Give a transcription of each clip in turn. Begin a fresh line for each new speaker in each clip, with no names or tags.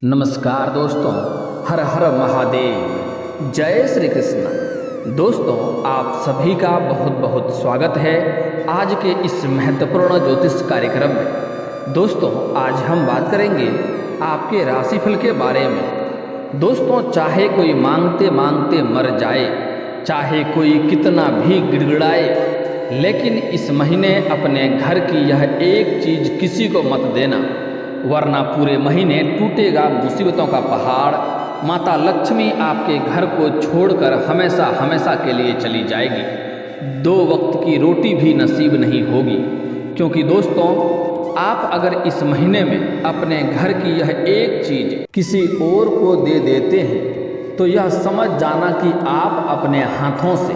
नमस्कार दोस्तों, हर हर महादेव, जय श्री कृष्ण। दोस्तों, आप सभी का बहुत बहुत स्वागत है आज के इस महत्वपूर्ण ज्योतिष कार्यक्रम में। दोस्तों, आज हम बात करेंगे आपके राशिफल के बारे में। दोस्तों, चाहे कोई मांगते मांगते मर जाए, चाहे कोई कितना भी गिड़गिड़ाए, लेकिन इस महीने अपने घर की यह एक चीज़ किसी को मत देना, वरना पूरे महीने टूटेगा मुसीबतों का पहाड़। माता लक्ष्मी आपके घर को छोड़कर हमेशा हमेशा के लिए चली जाएगी। 2 वक्त की रोटी भी नसीब नहीं होगी, क्योंकि दोस्तों, आप अगर इस महीने में अपने घर की यह एक चीज़ किसी और को दे देते हैं तो यह समझ जाना कि आप अपने हाथों से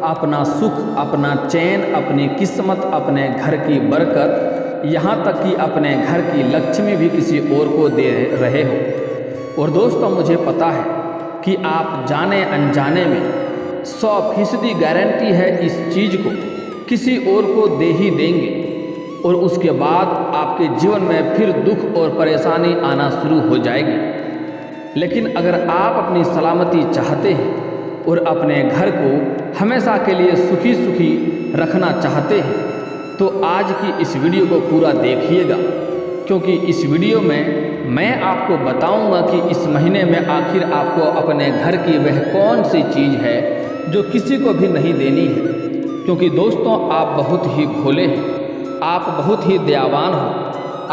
अपना सुख, अपना चैन, अपनी किस्मत, अपने घर की बरकत, यहाँ तक कि अपने घर की लक्ष्मी भी किसी और को दे रहे हो। और दोस्तों, मुझे पता है कि आप जाने अनजाने में 100% गारंटी है इस चीज़ को किसी और को दे ही देंगे, और उसके बाद आपके जीवन में फिर दुख और परेशानी आना शुरू हो जाएगी। लेकिन अगर आप अपनी सलामती चाहते हैं और अपने घर को हमेशा के लिए सुखी सुखी रखना चाहते हैं तो आज की इस वीडियो को पूरा देखिएगा, क्योंकि इस वीडियो में मैं आपको बताऊंगा कि इस महीने में आखिर आपको अपने घर की वह कौन सी चीज़ है जो किसी को भी नहीं देनी है। क्योंकि दोस्तों, आप बहुत ही भोले हैं, आप बहुत ही दयावान हो।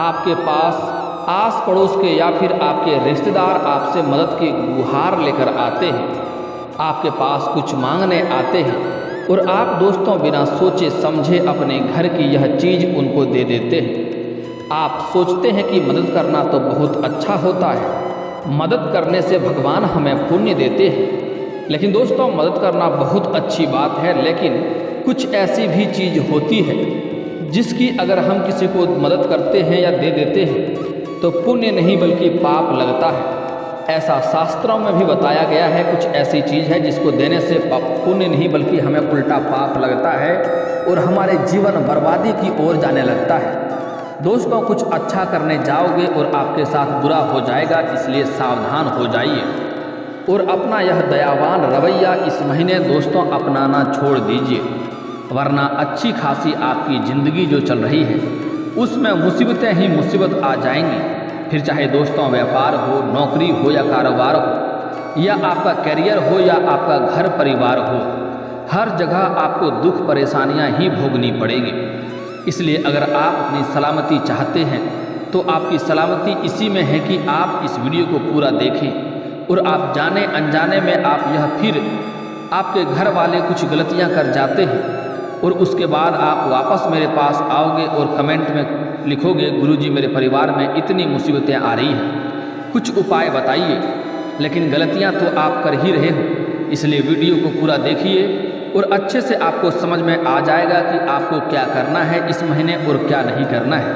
आपके पास आस पड़ोस के या फिर आपके रिश्तेदार आपसे मदद की गुहार लेकर आते हैं, आपके पास कुछ मांगने आते हैं, और आप दोस्तों बिना सोचे समझे अपने घर की यह चीज़ उनको दे देते हैं। आप सोचते हैं कि मदद करना तो बहुत अच्छा होता है, मदद करने से भगवान हमें पुण्य देते हैं। लेकिन दोस्तों, मदद करना बहुत अच्छी बात है, लेकिन कुछ ऐसी भी चीज़ होती है जिसकी अगर हम किसी को मदद करते हैं या दे देते हैं तो पुण्य नहीं बल्कि पाप लगता है। ऐसा शास्त्रों में भी बताया गया है। कुछ ऐसी चीज़ है जिसको देने से पुण्य नहीं बल्कि हमें उल्टा पाप लगता है और हमारे जीवन बर्बादी की ओर जाने लगता है। दोस्तों, कुछ अच्छा करने जाओगे और आपके साथ बुरा हो जाएगा, इसलिए सावधान हो जाइए और अपना यह दयावान रवैया इस महीने दोस्तों अपनाना छोड़ दीजिए, वरना अच्छी खासी आपकी ज़िंदगी जो चल रही है उसमें मुसीबतें ही मुसीबत आ जाएंगी। फिर चाहे दोस्तों व्यापार हो, नौकरी हो या कारोबार हो, या आपका करियर हो या आपका घर परिवार हो, हर जगह आपको दुख परेशानियां ही भोगनी पड़ेगी। इसलिए अगर आप अपनी सलामती चाहते हैं तो आपकी सलामती इसी में है कि आप इस वीडियो को पूरा देखें और आप जाने अनजाने में आप यह फिर आपके घर वाले कुछ गलतियां कर जाते हैं और उसके बाद आप वापस मेरे पास आओगे और कमेंट में लिखोगे, गुरुजी मेरे परिवार में इतनी मुसीबतें आ रही हैं, कुछ उपाय बताइए। लेकिन गलतियां तो आप कर ही रहे हो। इसलिए वीडियो को पूरा देखिए और अच्छे से आपको समझ में आ जाएगा कि आपको क्या करना है इस महीने और क्या नहीं करना है,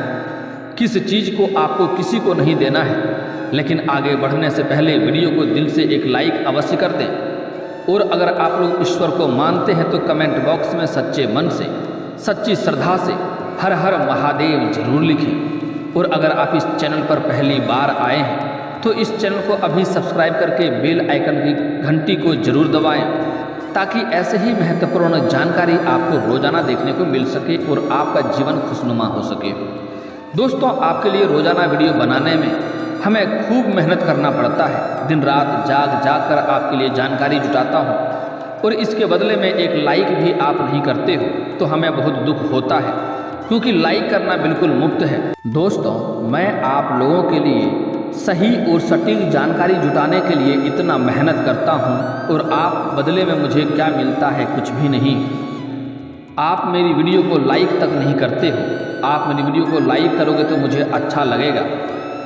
किस चीज़ को आपको किसी को नहीं देना है। लेकिन आगे बढ़ने से पहले वीडियो को दिल से एक लाइक अवश्य कर दें, और अगर आप लोग ईश्वर को मानते हैं तो कमेंट बॉक्स में सच्चे मन से, सच्ची श्रद्धा से हर हर महादेव जरूर लिखें। और अगर आप इस चैनल पर पहली बार आए हैं तो इस चैनल को अभी सब्सक्राइब करके बेल आइकन की घंटी को जरूर दबाएं, ताकि ऐसे ही महत्वपूर्ण जानकारी आपको रोजाना देखने को मिल सके और आपका जीवन खुशनुमा हो सके। दोस्तों, आपके लिए रोजाना वीडियो बनाने में हमें खूब मेहनत करना पड़ता है। दिन रात जाग जाग कर आपके लिए जानकारी जुटाता हूँ, और इसके बदले में एक लाइक भी आप नहीं करते हो तो हमें बहुत दुख होता है, क्योंकि लाइक करना बिल्कुल मुफ्त है। दोस्तों, मैं आप लोगों के लिए सही और सटीक जानकारी जुटाने के लिए इतना मेहनत करता हूं, और आप बदले में मुझे क्या मिलता है? कुछ भी नहीं। आप मेरी वीडियो को लाइक तक नहीं करते हो। आप मेरी वीडियो को लाइक करोगे तो मुझे अच्छा लगेगा।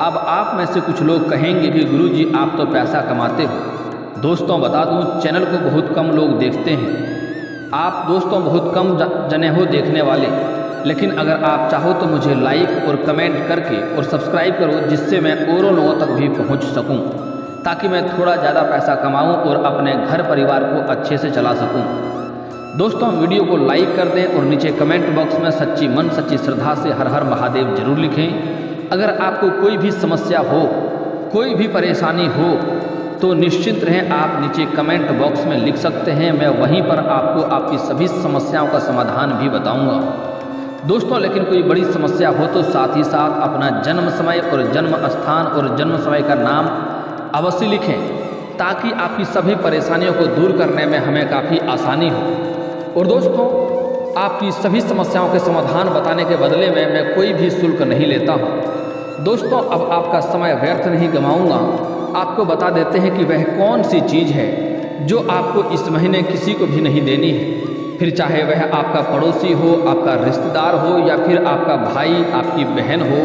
अब आप में से कुछ लोग कहेंगे कि गुरुजी आप तो पैसा कमाते हो। दोस्तों, बता दूं, चैनल को बहुत कम लोग देखते हैं। आप दोस्तों बहुत कम जने हो देखने वाले, लेकिन अगर आप चाहो तो मुझे लाइक और कमेंट करके और सब्सक्राइब करो, जिससे मैं औरों लोगों तक भी पहुंच सकूं, ताकि मैं थोड़ा ज़्यादा पैसा कमाऊं और अपने घर परिवार को अच्छे से चला सकूं। दोस्तों, वीडियो को लाइक कर दें और नीचे कमेंट बॉक्स में सच्ची मन सच्ची श्रद्धा से हर हर महादेव जरूर लिखें। अगर आपको कोई भी समस्या हो कोई भी परेशानी हो तो निश्चिंत रहें, आप नीचे कमेंट बॉक्स में लिख सकते हैं। मैं वहीं पर आपको आपकी सभी समस्याओं का समाधान भी बताऊंगा। दोस्तों, लेकिन कोई बड़ी समस्या हो तो साथ ही साथ अपना जन्म समय और जन्म स्थान और जन्म समय का नाम अवश्य लिखें, ताकि आपकी सभी परेशानियों को दूर करने में हमें काफ़ी आसानी हो। और दोस्तों, आपकी सभी समस्याओं के समाधान बताने के बदले में मैं कोई भी शुल्क नहीं लेता हूँ। दोस्तों, अब आपका समय व्यर्थ नहीं गंवाऊंगा, आपको बता देते हैं कि वह कौन सी चीज़ है जो आपको इस महीने किसी को भी नहीं देनी है, फिर चाहे वह आपका पड़ोसी हो, आपका रिश्तेदार हो, या फिर आपका भाई, आपकी बहन हो,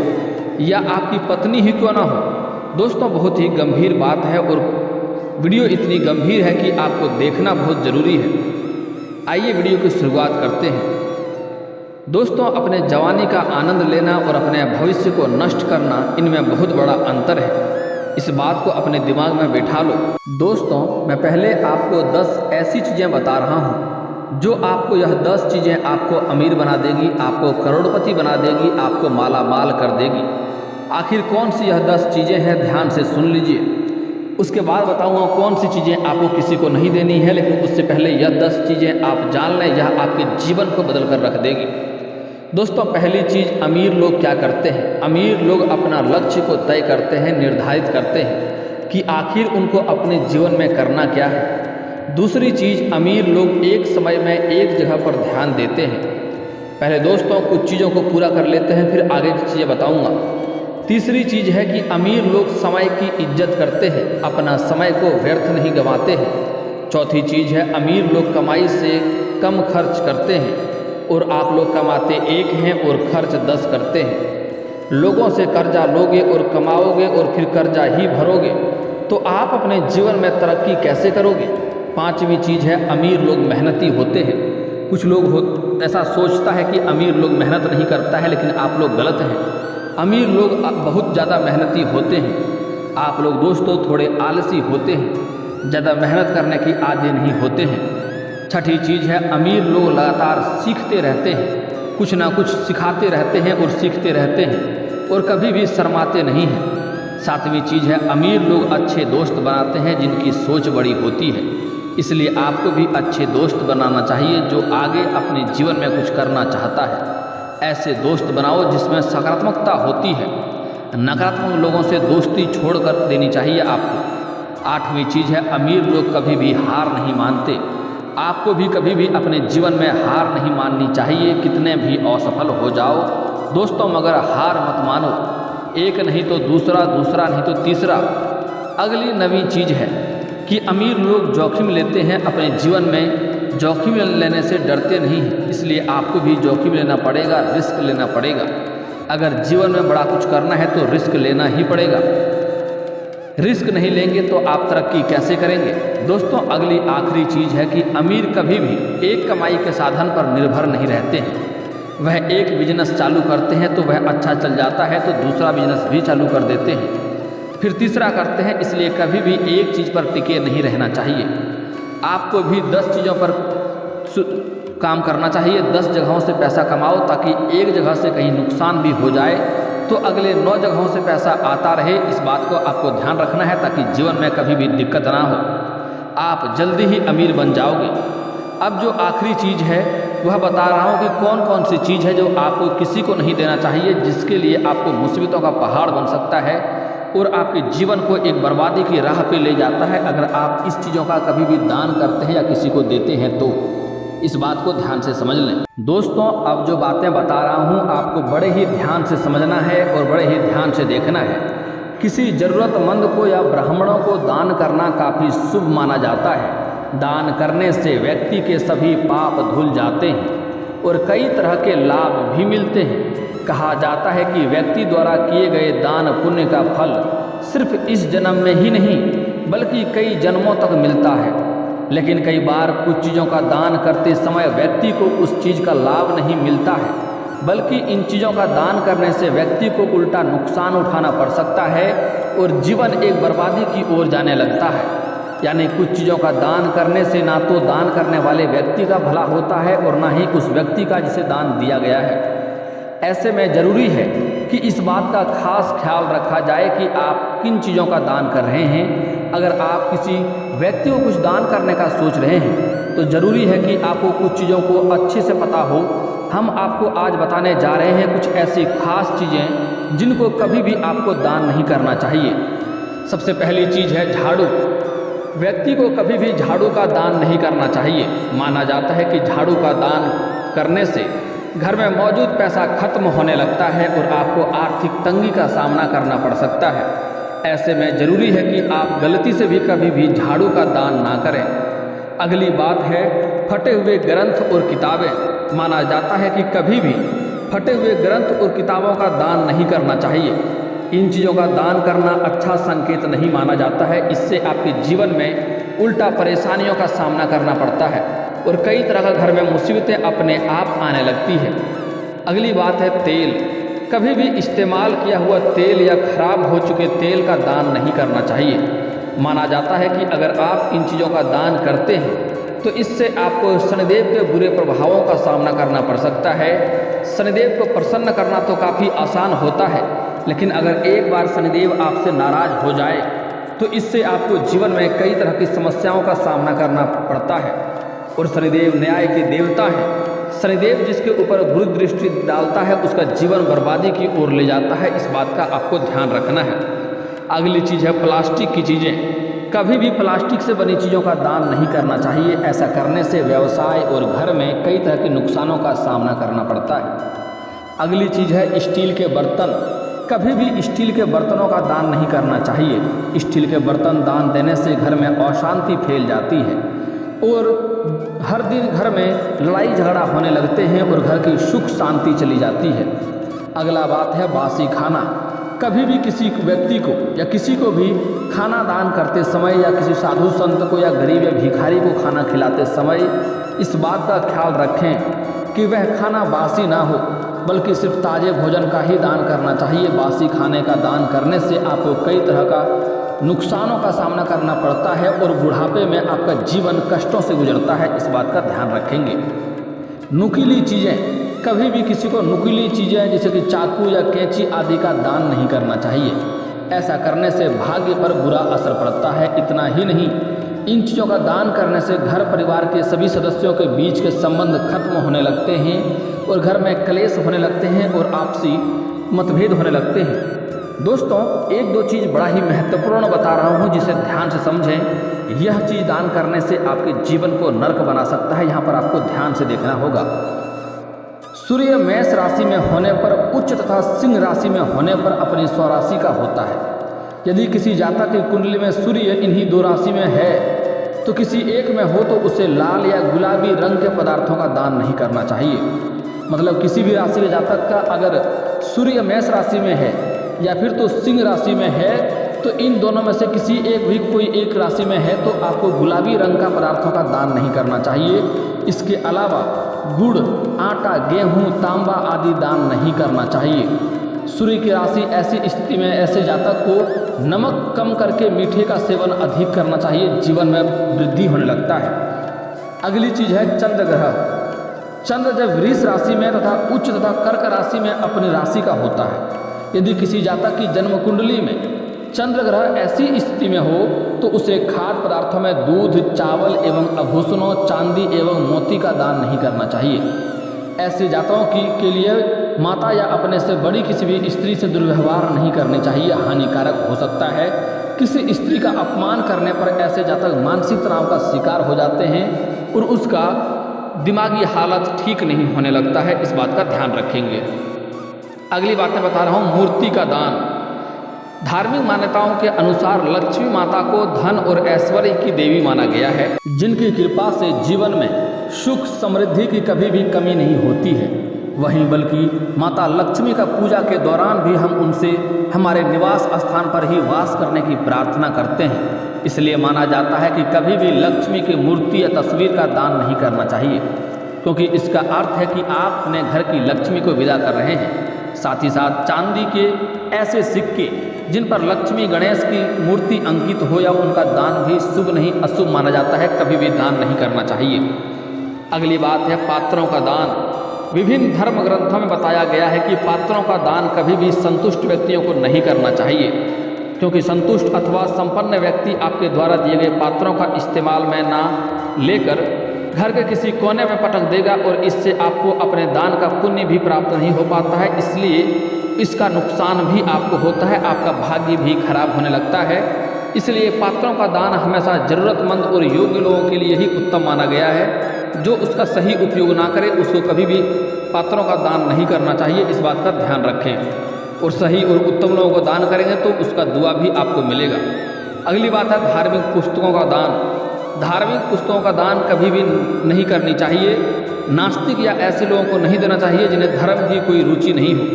या आपकी पत्नी ही क्यों ना हो। दोस्तों, बहुत ही गंभीर बात है और वीडियो इतनी गंभीर है कि आपको देखना बहुत ज़रूरी है। आइए वीडियो की शुरुआत करते हैं। दोस्तों, अपने जवानी का आनंद लेना और अपने भविष्य को नष्ट करना, इनमें बहुत बड़ा अंतर है। इस बात को अपने दिमाग में बैठा लो। दोस्तों, मैं पहले आपको 10 ऐसी चीज़ें बता रहा हूँ जो आपको, यह 10 चीज़ें आपको अमीर बना देगी, आपको करोड़पति बना देगी, आपको माला माल कर देगी। आखिर कौन सी यह 10 चीज़ें हैं, ध्यान से सुन लीजिए। उसके बाद बताऊंगा कौन सी चीज़ें आपको किसी को नहीं देनी है, लेकिन उससे पहले यह 10 चीज़ें आप जान लें, यह आपके जीवन को बदल कर रख देगी। दोस्तों, पहली चीज़, अमीर लोग क्या करते हैं। अमीर लोग अपना लक्ष्य को तय करते हैं, निर्धारित करते हैं कि आखिर उनको अपने जीवन में करना क्या है। दूसरी चीज़, अमीर लोग एक समय में एक जगह पर ध्यान देते हैं। पहले दोस्तों कुछ चीज़ों को पूरा कर लेते हैं, फिर आगे की चीज़ें बताऊंगा। तीसरी चीज़ है कि अमीर लोग समय की इज्जत करते हैं, अपना समय को व्यर्थ नहीं गंवाते हैं। चौथी चीज़ है, अमीर लोग कमाई से कम खर्च करते हैं और आप लोग कमाते 1 हैं और खर्च 10 करते हैं। लोगों से कर्जा लोगे और कमाओगे और फिर कर्जा ही भरोगे तो आप अपने जीवन में तरक्की कैसे करोगे। पांचवी चीज़ है, अमीर लोग मेहनती होते हैं। कुछ लोग ऐसा सोचता है कि अमीर लोग मेहनत नहीं करता है, लेकिन आप लोग गलत हैं। अमीर लोग बहुत ज़्यादा मेहनती होते हैं। आप लोग दोस्तों थोड़े आलसी होते हैं, ज़्यादा मेहनत करने की आदी नहीं होते हैं। छठी चीज़ है, अमीर लोग लगातार सीखते रहते हैं, कुछ ना कुछ सिखाते रहते हैं और सीखते रहते हैं और कभी भी शर्माते नहीं हैं। सातवीं चीज़ है, अमीर लोग अच्छे दोस्त बनाते हैं जिनकी सोच बड़ी होती है। इसलिए आपको भी अच्छे दोस्त बनाना चाहिए जो आगे अपने जीवन में कुछ करना चाहता है। ऐसे दोस्त बनाओ जिसमें सकारात्मकता होती है। नकारात्मक लोगों से दोस्ती छोड़कर देनी चाहिए आपको। आठवीं चीज़ है, अमीर लोग कभी भी हार नहीं मानते। आपको भी कभी भी अपने जीवन में हार नहीं माननी चाहिए, कितने भी असफल हो जाओ दोस्तों, मगर हार मत मानो। एक नहीं तो दूसरा, दूसरा नहीं तो तीसरा। अगली नवीं चीज़ है कि अमीर लोग जोखिम लेते हैं अपने जीवन में, जोखिम लेने से डरते नहीं हैं। इसलिए आपको भी जोखिम लेना पड़ेगा, रिस्क लेना पड़ेगा। अगर जीवन में बड़ा कुछ करना है तो रिस्क लेना ही पड़ेगा। रिस्क नहीं लेंगे तो आप तरक्की कैसे करेंगे। दोस्तों, अगली आखिरी चीज़ है कि अमीर कभी भी एक कमाई के साधन पर निर्भर नहीं रहते हैं। वह एक बिजनेस चालू करते हैं तो वह अच्छा चल जाता है तो दूसरा बिजनेस भी चालू कर देते हैं, फिर तीसरा करते हैं। इसलिए कभी भी एक चीज़ पर टिके नहीं रहना चाहिए। आपको भी 10 चीज़ों पर काम करना चाहिए, 10 जगहों से पैसा कमाओ, ताकि एक जगह से कहीं नुकसान भी हो जाए तो अगले 9 जगहों से पैसा आता रहे। इस बात को आपको ध्यान रखना है ताकि जीवन में कभी भी दिक्कत ना हो, आप जल्दी ही अमीर बन जाओगे। अब जो आखिरी चीज़ है वह बता रहा हूँ कि कौन कौन सी चीज़ है जो आपको किसी को नहीं देना चाहिए, जिसके लिए आपको मुसीबतों का पहाड़ बन सकता है और आपके जीवन को एक बर्बादी की राह पे ले जाता है अगर आप इस चीज़ों का कभी भी दान करते हैं या किसी को देते हैं तो। इस बात को ध्यान से समझ लें। दोस्तों, अब जो बातें बता रहा हूँ आपको बड़े ही ध्यान से समझना है और बड़े ही ध्यान से देखना है। किसी ज़रूरतमंद को या ब्राह्मणों को दान करना काफ़ी शुभ माना जाता है। दान करने से व्यक्ति के सभी पाप धुल जाते हैं और कई तरह के लाभ भी मिलते हैं। कहा जाता है कि व्यक्ति द्वारा किए गए दान पुण्य का फल सिर्फ इस जन्म में ही नहीं बल्कि कई जन्मों तक मिलता है। लेकिन कई बार कुछ चीज़ों का दान करते समय व्यक्ति को उस चीज़ का लाभ नहीं मिलता है, बल्कि इन चीज़ों का दान करने से व्यक्ति को उल्टा नुकसान उठाना पड़ सकता है और जीवन एक बर्बादी की ओर जाने लगता है। यानी कुछ चीज़ों का दान करने से ना तो दान करने वाले व्यक्ति का भला होता है और ना ही उस व्यक्ति का जिसे दान दिया गया है। ऐसे में ज़रूरी है कि इस बात का खास ख्याल रखा जाए कि आप किन चीज़ों का दान कर रहे हैं। अगर आप किसी व्यक्ति को कुछ दान करने का सोच रहे हैं तो ज़रूरी है कि आपको कुछ चीज़ों को अच्छे से पता हो। हम आपको आज बताने जा रहे हैं कुछ ऐसी खास चीज़ें जिनको कभी भी आपको दान नहीं करना चाहिए। सबसे पहली चीज़ है झाड़ू। व्यक्ति को कभी भी झाड़ू का दान नहीं करना चाहिए। माना जाता है कि झाड़ू का दान करने से घर में मौजूद पैसा खत्म होने लगता है और आपको आर्थिक तंगी का सामना करना पड़ सकता है। ऐसे में ज़रूरी है कि आप गलती से भी कभी भी झाड़ू का दान ना करें। अगली बात है फटे हुए ग्रंथ और किताबें। माना जाता है कि कभी भी फटे हुए ग्रंथ और किताबों का दान नहीं करना चाहिए। इन चीज़ों का दान करना अच्छा संकेत नहीं माना जाता है। इससे आपके जीवन में उल्टा परेशानियों का सामना करना पड़ता है और कई तरह का घर में मुसीबतें अपने आप आने लगती है। अगली बात है तेल। कभी भी इस्तेमाल किया हुआ तेल या खराब हो चुके तेल का दान नहीं करना चाहिए। माना जाता है कि अगर आप इन चीज़ों का दान करते हैं तो इससे आपको शनिदेव के बुरे प्रभावों का सामना करना पड़ सकता है। शनिदेव को प्रसन्न करना तो काफ़ी आसान होता है, लेकिन अगर एक बार शनिदेव आपसे नाराज हो जाए तो इससे आपको जीवन में कई तरह की समस्याओं का सामना करना पड़ता है। और शनिदेव न्याय के देवता हैं। शनिदेव जिसके ऊपर बुरी दृष्टि डालता है उसका जीवन बर्बादी की ओर ले जाता है। इस बात का आपको ध्यान रखना है। अगली चीज़ है प्लास्टिक की चीज़ें। कभी भी प्लास्टिक से बनी चीज़ों का दान नहीं करना चाहिए। ऐसा करने से व्यवसाय और घर में कई तरह के नुकसानों का सामना करना पड़ता है। अगली चीज़ है स्टील के बर्तन। कभी भी स्टील के बर्तनों का दान नहीं करना चाहिए। स्टील के बर्तन दान देने से घर में अशांति फैल जाती है और हर दिन घर में लड़ाई झगड़ा होने लगते हैं और घर की सुख शांति चली जाती है। अगला बात है बासी खाना। कभी भी किसी व्यक्ति को या किसी को भी खाना दान करते समय या किसी साधु संत को या गरीब या भिखारी को खाना खिलाते समय इस बात का ख्याल रखें कि वह खाना बासी ना हो, बल्कि सिर्फ ताज़े भोजन का ही दान करना चाहिए। बासी खाने का दान करने से आपको कई तरह का नुकसानों का सामना करना पड़ता है और बुढ़ापे में आपका जीवन कष्टों से गुजरता है। इस बात का ध्यान रखेंगे। नुकीली चीज़ें। कभी भी किसी को नुकीली चीज़ें जैसे कि चाकू या कैंची आदि का दान नहीं करना चाहिए। ऐसा करने से भाग्य पर बुरा असर पड़ता है। इतना ही नहीं, इन चीज़ों का दान करने से घर परिवार के सभी सदस्यों के बीच के संबंध खत्म होने लगते हैं और घर में क्लेश होने लगते हैं और आपसी मतभेद होने लगते हैं। दोस्तों, एक दो चीज़ बड़ा ही महत्वपूर्ण बता रहा हूँ जिसे ध्यान से समझें। यह चीज़ दान करने से आपके जीवन को नर्क बना सकता है। यहाँ पर आपको ध्यान से देखना होगा। सूर्य मेष राशि में होने पर उच्च तथा सिंह राशि में होने पर अपनी स्वराशि का होता है। यदि किसी जातक की कुंडली में सूर्य इन्हीं दो राशि में है तो किसी एक में हो तो उसे लाल या गुलाबी रंग के पदार्थों का दान नहीं करना चाहिए। मतलब किसी भी राशि के जातक का अगर सूर्य मेष राशि में है या फिर तो सिंह राशि में है तो इन दोनों में से किसी एक भी कोई एक राशि में है तो आपको गुलाबी रंग का पदार्थों का दान नहीं करना चाहिए। इसके अलावा गुड़, आटा, गेहूं, तांबा आदि दान नहीं करना चाहिए। सूर्य की राशि ऐसी स्थिति में ऐसे जातक को नमक कम करके मीठे का सेवन अधिक करना चाहिए। जीवन में वृद्धि होने लगता है। अगली चीज़ है चंद्र ग्रह। चंद्र जब वृष राशि में तथा उच्च तथा कर्क राशि में अपनी राशि का होता है। यदि किसी जातक की जन्म कुंडली में चंद्र ग्रह ऐसी स्थिति में हो तो उसे खाद्य पदार्थों में दूध, चावल एवं आभूषणों, चांदी एवं मोती का दान नहीं करना चाहिए। ऐसे जातकों के लिए माता या अपने से बड़ी किसी भी स्त्री से दुर्व्यवहार नहीं करने चाहिए। हानिकारक हो सकता है। किसी स्त्री का अपमान करने पर ऐसे जातक मानसिक तनाव का शिकार हो जाते हैं और उसका दिमागी हालत ठीक नहीं होने लगता है। इस बात का ध्यान रखेंगे। अगली बात मैं बता रहा हूँ मूर्ति का दान। धार्मिक मान्यताओं के अनुसार लक्ष्मी माता को धन और ऐश्वर्य की देवी माना गया है, जिनकी कृपा से जीवन में सुख समृद्धि की कभी भी कमी नहीं होती है। वहीं बल्कि माता लक्ष्मी का पूजा के दौरान भी हम उनसे हमारे निवास स्थान पर ही वास करने की प्रार्थना करते हैं। इसलिए माना जाता है कि कभी भी लक्ष्मी की मूर्ति या तस्वीर का दान नहीं करना चाहिए, क्योंकि इसका अर्थ है कि आप अपने घर की लक्ष्मी को विदा कर रहे हैं। साथ ही साथ चांदी के ऐसे सिक्के जिन पर लक्ष्मी गणेश की मूर्ति अंकित हो या उनका दान भी शुभ नहीं अशुभ माना जाता है। कभी भी दान नहीं करना चाहिए। अगली बात है पात्रों का दान। विभिन्न धर्म ग्रंथों में बताया गया है कि पात्रों का दान कभी भी संतुष्ट व्यक्तियों को नहीं करना चाहिए, क्योंकि संतुष्ट अथवा संपन्न व्यक्ति आपके द्वारा दिए गए पात्रों का इस्तेमाल में ना लेकर घर के किसी कोने में पटक देगा और इससे आपको अपने दान का पुण्य भी प्राप्त नहीं हो पाता है। इसलिए इसका नुकसान भी आपको होता है, आपका भाग्य भी खराब होने लगता है। इसलिए पात्रों का दान हमेशा ज़रूरतमंद और योग्य लोगों के लिए ही उत्तम माना गया है। जो उसका सही उपयोग ना करे उसको कभी भी पात्रों का दान नहीं करना चाहिए, इस बात का ध्यान रखें। और सही और उत्तम लोगों को दान करेंगे तो उसका दुआ भी आपको मिलेगा। अगली बात है धार्मिक पुस्तकों का दान। धार्मिक पुस्तकों का दान कभी भी नहीं करनी चाहिए। नास्तिक या ऐसे लोगों को नहीं देना चाहिए जिन्हें धर्म की कोई रुचि नहीं हो।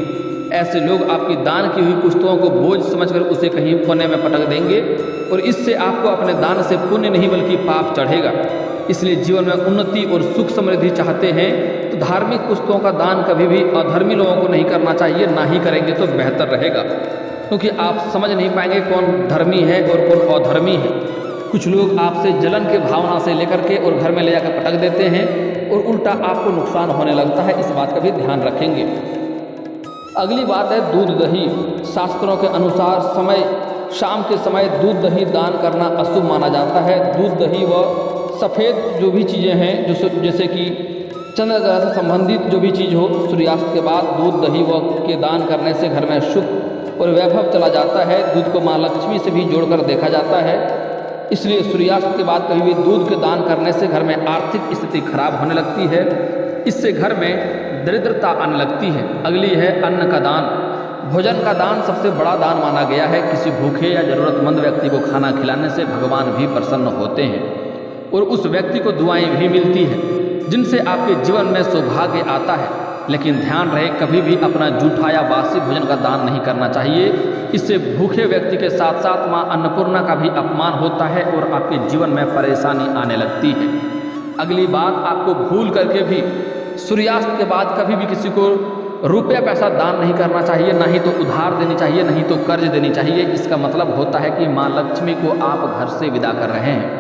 ऐसे लोग आपकी दान की हुई पुस्तकों को बोझ समझकर उसे कहीं कोने में पटक देंगे और इससे आपको अपने दान से पुण्य नहीं बल्कि पाप चढ़ेगा। इसलिए जीवन में उन्नति और सुख समृद्धि चाहते हैं तो धार्मिक पुस्तकों का दान कभी भी अधर्मी लोगों को नहीं करना चाहिए, ना ही करेंगे तो बेहतर रहेगा, क्योंकि आप समझ नहीं पाएंगे कौन धर्मी है और कौन अधर्मी है। कुछ लोग आपसे जलन के भावना से लेकर के और घर में ले जाकर पटक देते हैं और उल्टा आपको नुकसान होने लगता है, इस बात का भी ध्यान रखेंगे। अगली बात है दूध दही। शास्त्रों के अनुसार शाम के समय दूध दही दान करना अशुभ माना जाता है। दूध दही व सफ़ेद जो भी चीज़ें हैं जैसे कि चंद्र ग्रह से संबंधित जो भी चीज़ हो, सूर्यास्त के बाद दूध दही व के दान करने से घर में सुख और वैभव चला जाता है। दूध को माँ लक्ष्मी से भी जोड़कर देखा जाता है, इसलिए सूर्यास्त के बाद कभी भी दूध के दान करने से घर में आर्थिक स्थिति खराब होने लगती है। इससे घर में दरिद्रता आने लगती है। अगली है अन्न का दान। भोजन का दान सबसे बड़ा दान माना गया है। किसी भूखे या ज़रूरतमंद व्यक्ति को खाना खिलाने से भगवान भी प्रसन्न होते हैं और उस व्यक्ति को दुआएं भी मिलती हैं, जिनसे आपके जीवन में सौभाग्य आता है। लेकिन ध्यान रहे कभी भी अपना जूठा या बासी भोजन का दान नहीं करना चाहिए। इससे भूखे व्यक्ति के साथ साथ माँ अन्नपूर्णा का भी अपमान होता है और आपके जीवन में परेशानी आने लगती है। अगली बात, आपको भूल करके भी सूर्यास्त के बाद कभी भी किसी को रुपया पैसा दान नहीं करना चाहिए, ना ही तो उधार देनी चाहिए, नहीं तो कर्ज देनी चाहिए। इसका मतलब होता है कि माँ लक्ष्मी को आप घर से विदा कर रहे हैं।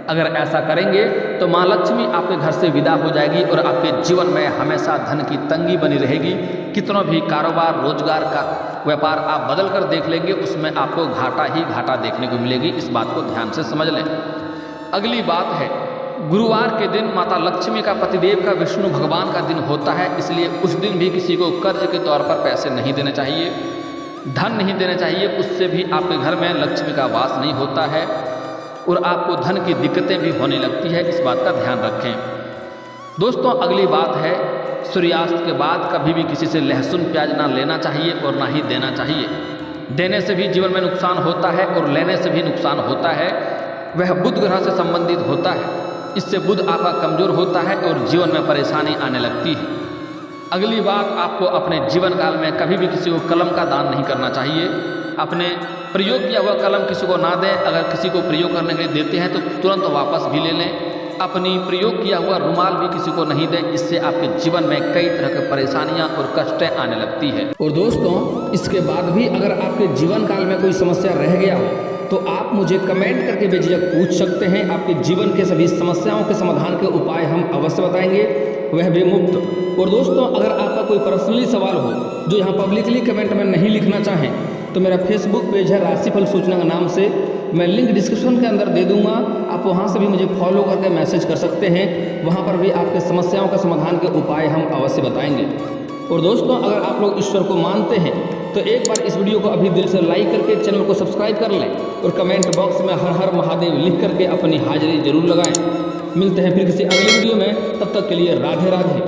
अगर ऐसा करेंगे तो माँ लक्ष्मी आपके घर से विदा हो जाएगी और आपके जीवन में हमेशा धन की तंगी बनी रहेगी। कितना भी कारोबार रोजगार का व्यापार आप बदल कर देख लेंगे, उसमें आपको घाटा ही घाटा देखने को मिलेगी, इस बात को ध्यान से समझ लें। अगली बात है गुरुवार के दिन माता लक्ष्मी का पतिदेव का विष्णु भगवान का दिन होता है, इसलिए उस दिन भी किसी को कर्ज के तौर पर पैसे नहीं देने चाहिए, धन नहीं देने चाहिए। उससे भी आपके घर में लक्ष्मी का वास नहीं होता है और आपको धन की दिक्कतें भी होने लगती है, इस बात का ध्यान रखें। दोस्तों अगली बात है सूर्यास्त के बाद कभी भी किसी से लहसुन प्याज ना लेना चाहिए और ना ही देना चाहिए। देने से भी जीवन में नुकसान होता है और लेने से भी नुकसान होता है। वह बुध ग्रह से संबंधित होता है, इससे बुध आपका कमज़ोर होता है और जीवन में परेशानी आने लगती है। अगली बात, आपको अपने जीवन काल में कभी भी किसी को कलम का दान नहीं करना चाहिए। अपने प्रयोग किया हुआ कलम किसी को ना दें। अगर किसी को प्रयोग करने के लिए देते हैं तो तुरंत वापस भी ले लें। अपनी प्रयोग किया हुआ रुमाल भी किसी को नहीं दें, इससे आपके जीवन में कई तरह की परेशानियां और कष्टें आने लगती है। और दोस्तों इसके बाद भी अगर आपके जीवन काल में कोई समस्या रह गया हो तो आप मुझे कमेंट करके बेझिझक पूछ सकते हैं। आपके जीवन के सभी समस्याओं के समाधान के उपाय हम अवश्य बताएंगे, वह भी मुफ्त। और दोस्तों अगर आपका कोई पर्सनली सवाल हो जो यहाँ पब्लिकली कमेंट में नहीं लिखना चाहें तो मेरा फेसबुक पेज है राशिफल सूचना के नाम से, मैं लिंक डिस्क्रिप्शन के अंदर दे दूंगा। आप वहाँ से भी मुझे फॉलो करके मैसेज कर सकते हैं, वहाँ पर भी आपके समस्याओं का समाधान के उपाय हम अवश्य बताएंगे। और दोस्तों अगर आप लोग ईश्वर को मानते हैं तो एक बार इस वीडियो को अभी दिल से लाइक करके चैनल को सब्सक्राइब कर लें और कमेंट बॉक्स में हर हर महादेव लिख करके अपनी हाजिरी जरूर लगाएं। मिलते हैं फिर किसी अगले वीडियो में, तब तक के लिए राधे राधे।